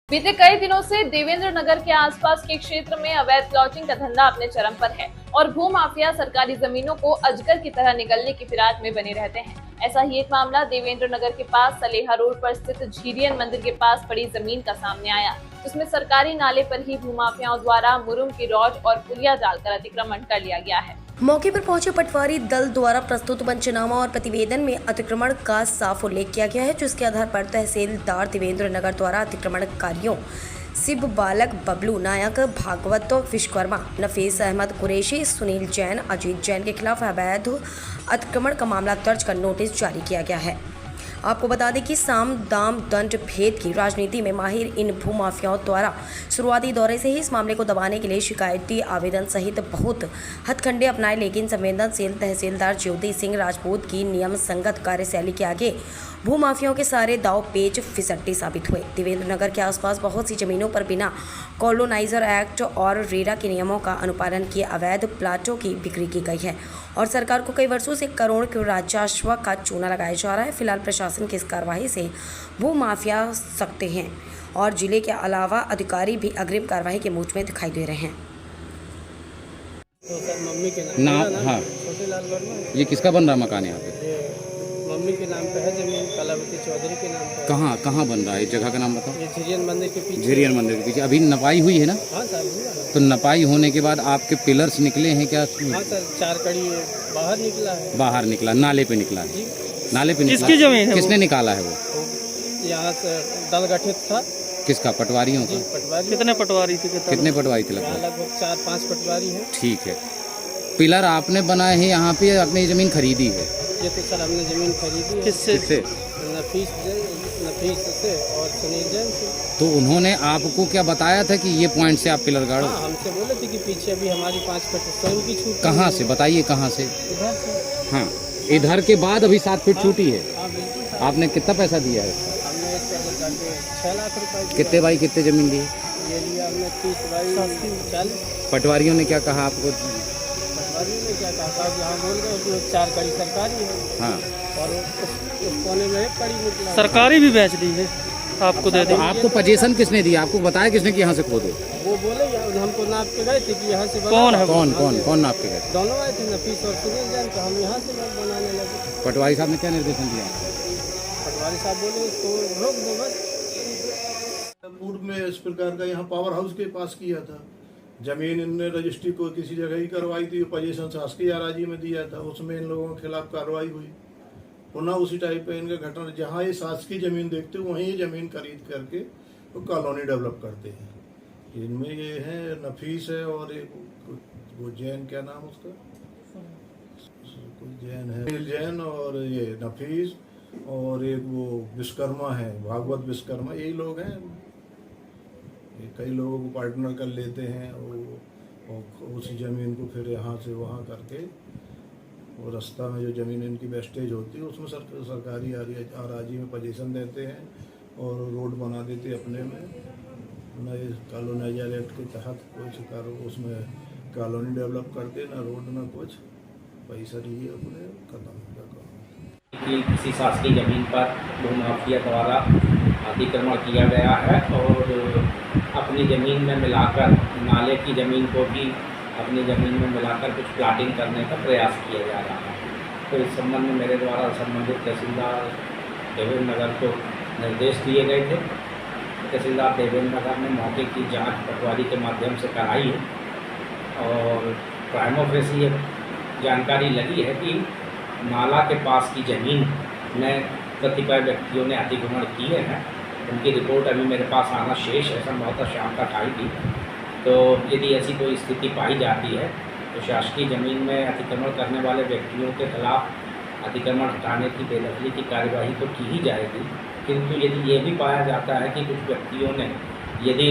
बीते कई दिनों से देवेंद्र नगर के आसपास के क्षेत्र में अवैध प्लॉटिंग का धंधा अपने चरम पर है और भू माफिया सरकारी जमीनों को अजगर की तरह निगलने की फिराक में बने रहते हैं। ऐसा ही एक मामला देवेंद्र नगर के पास सलेहा रोड पर स्थित झीरियन मंदिर के पास पड़ी जमीन का सामने आया, जिसमें सरकारी नाले पर ही भूमाफियाओं द्वारा मुरुम की रॉड और पुलिया डालकर अतिक्रमण कर लिया गया है। मौके पर पहुंचे पटवारी दल द्वारा प्रस्तुत पंचनामा और प्रतिवेदन में अतिक्रमण का साफ उल्लेख किया गया है, जिसके आधार पर तहसीलदार देवेंद्र नगर द्वारा अतिक्रमणकारियों शिव बालक, बबलू नायक, भागवत विश्वकर्मा, नफीस अहमद कुरैशी, सुनील जैन, अजीत जैन के खिलाफ अवैध अतिक्रमण का मामला दर्ज कर नोटिस जारी किया गया है। आपको बता दें कि साम दाम दंड भेद की राजनीति में माहिर इन भूमाफियाओं द्वारा शुरुआती दौरे से ही इस मामले को दबाने के लिए शिकायती आवेदन सहित बहुत हथकंडे अपनाए, लेकिन संवेदनशील तहसीलदार ज्योति सिंह राजपूत की नियम संगत कार्यशैली के आगे भूमाफियाओं के सारे दाव पेच फिसड्डी साबित हुए। देवेंद्र नगर के आसपास बहुत सी जमीनों पर बिना कॉलोनाइजर एक्ट और रेरा के नियमों का अनुपालन किए अवैध प्लाटों की बिक्री की गई है और सरकार को कई वर्षों से करोड़ के राजस्व का चूना लगाया जा रहा है। फिलहाल प्रशासन की इस कार्रवाई से भूमाफिया सकते हैं और जिले के अलावा अधिकारी भी अग्रिम कार्रवाई के मूड में दिखाई दे रहे हैं। तो सर मम्मी के नाम हाँ, छोटे लाल वर्मा, ये किसका बन रहा मकान यहाँ पे? ये मम्मी के नाम पे है जमीन, कलावती चौधरी के नाम पे। कहाँ बन रहा है? इस जगह का नाम बताओ। ये झिरियन मंदिर के पीछे। झिरियन मंदिर के पीछे अभी नपाई हुई है ना? हाँ सर, हुआ है। तो नपाई होने के बाद आपके पिलर्स निकले हैं क्या? हाँ सर, 4 कड़ी बाहर निकला है। बाहर निकला, नाले पे निकला है। जी, नाले पे निकला। किसकी जमीन है? किसने निकाला है वो? यहाँ से दल गठित था। किसका? पटवारियों जी, का? पटवारी। कितने पटवारी थे? कितने पटवारी थे? यहाँ लगभग लगभग 4-5 पटवारी हैं। ठीक है। पिलर आपने बनाए हैं यहाँ पे, आपने ये जमीन खरीदी है? ये तो सर हमने जमीन खरीदी है। किससे? नफीस से और सुनील जैन से। तो उन्होंने आपको क्या बताया था कि ये पॉइंट से आप पिलर गाड़ो? हाँ, हमसे बोले थे कि पीछे अभी हमारी 5 फीट स्वयं की छूट। कहाँ से बताइए? कहाँ से? इधर से। हाँ, इधर के बाद अभी 7 फीट छूटी है। हाँ बिल्कुल सर। आपने कितना पैसा दिया है? हमने इस पर जाके 6 लाख रुपए दिया। कितने बाई कितने जमीन दी? ये लिया हमने 30 बाई 40। पटवारियों ने क्या कहा आपको? पटवारी ने क्या कहा था, यहाँ बोल गए उसमें 4 कड़ी सरकारी है। हाँ, और उस कोने में 1 कड़ी निकला। सरकारी भी बेच दी है आपको दे तो दी। आपको पोजीशन किसने दिया? आपको बताया किसने कि यहाँ से खोदो? वो बोले हमको नाप के गए थे कि यहाँ से कौन है? कौन नाप के गए? दोनों आए थे, नफीस और सुनील जैन, तो हम यहाँ से बनाने लगे। पटवारी साहब ने क्या निर्देशन दिया? पटवारी साहब बोले इसको रोक दो बस। पूर्व में इस प्रकार का यहाँ पावर हाउस के पास किया था। जमीन इनने रजिस्ट्री को किसी जगह ही करवाई थी, पोजीशन शासकीय आराजी में दिया था, उसमें इन लोगों के खिलाफ कार्रवाई हुई। पुनः उसी टाइप पे इनका घटना, जहाँ ये शासकीय जमीन देखते वहीं ये जमीन खरीद करके वो कॉलोनी डेवलप करते हैं। इनमें ये है नफीस है और एक वो जैन, क्या नाम उसका, कोई जैन है, सुनील जैन, और ये नफीस, और एक वो विश्वकर्मा है, भागवत विश्वकर्मा, यही लोग हैं। ये कई लोगों को पार्टनर कर लेते हैं और उसी ज़मीन को फिर यहाँ से वहाँ करके वो रास्ता में जो ज़मीन इनकी वेस्टेज होती है उसमें सरकारी आराजी में पोजीशन देते हैं और रोड बना देते अपने में। नए कॉलोनाइजर एक्ट के तहत कुछ उसमें कॉलोनी डेवलप करते, ना रोड ना कुछ, पैसा लिए अपने खत्म कि किसी शासकीय जमीन पर भूमाफिया द्वारा अतिक्रमण किया गया है और अपनी ज़मीन में मिलाकर नाले की ज़मीन को भी अपनी ज़मीन में मिलाकर कुछ प्लाटिंग करने का प्रयास किया जा रहा है। तो इस संबंध में मेरे द्वारा संबंधित तहसीलदार देवेंद्र नगर को निर्देश दिए गए थे। तहसीलदार देवेंद्र नगर ने मौके की जांच पटवारी के माध्यम से कराई है और प्राइमो फेसी ये जानकारी लगी है कि नाला के पास की ज़मीन में कतिपय व्यक्तियों ने अतिक्रमण किए हैं। उनकी रिपोर्ट अभी मेरे पास आना शेष है, संभवतः शाम तक आएगी। तो यदि ऐसी कोई स्थिति पाई जाती है तो शासकीय ज़मीन में अतिक्रमण करने वाले व्यक्तियों के खिलाफ अतिक्रमण हटाने की बेदखली की कार्यवाही तो की ही जाएगी। किंतु यदि ये भी पाया जाता है कि कुछ व्यक्तियों ने यदि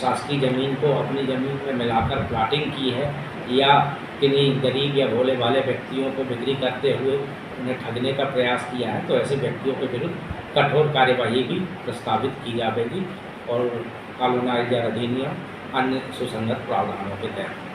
शासकीय ज़मीन को अपनी ज़मीन में मिलाकर प्लाटिंग की है या किन्हीं गरीब या भोले वाले व्यक्तियों को बिक्री करते हुए उन्हें ठगने का प्रयास किया है, तो ऐसे व्यक्तियों के विरुद्ध कठोर कार्यवाही भी प्रस्तावित की जाएगी और कॉलोनाइजर अधिनियम अन्य सुसंगत प्रावधानों के तहत।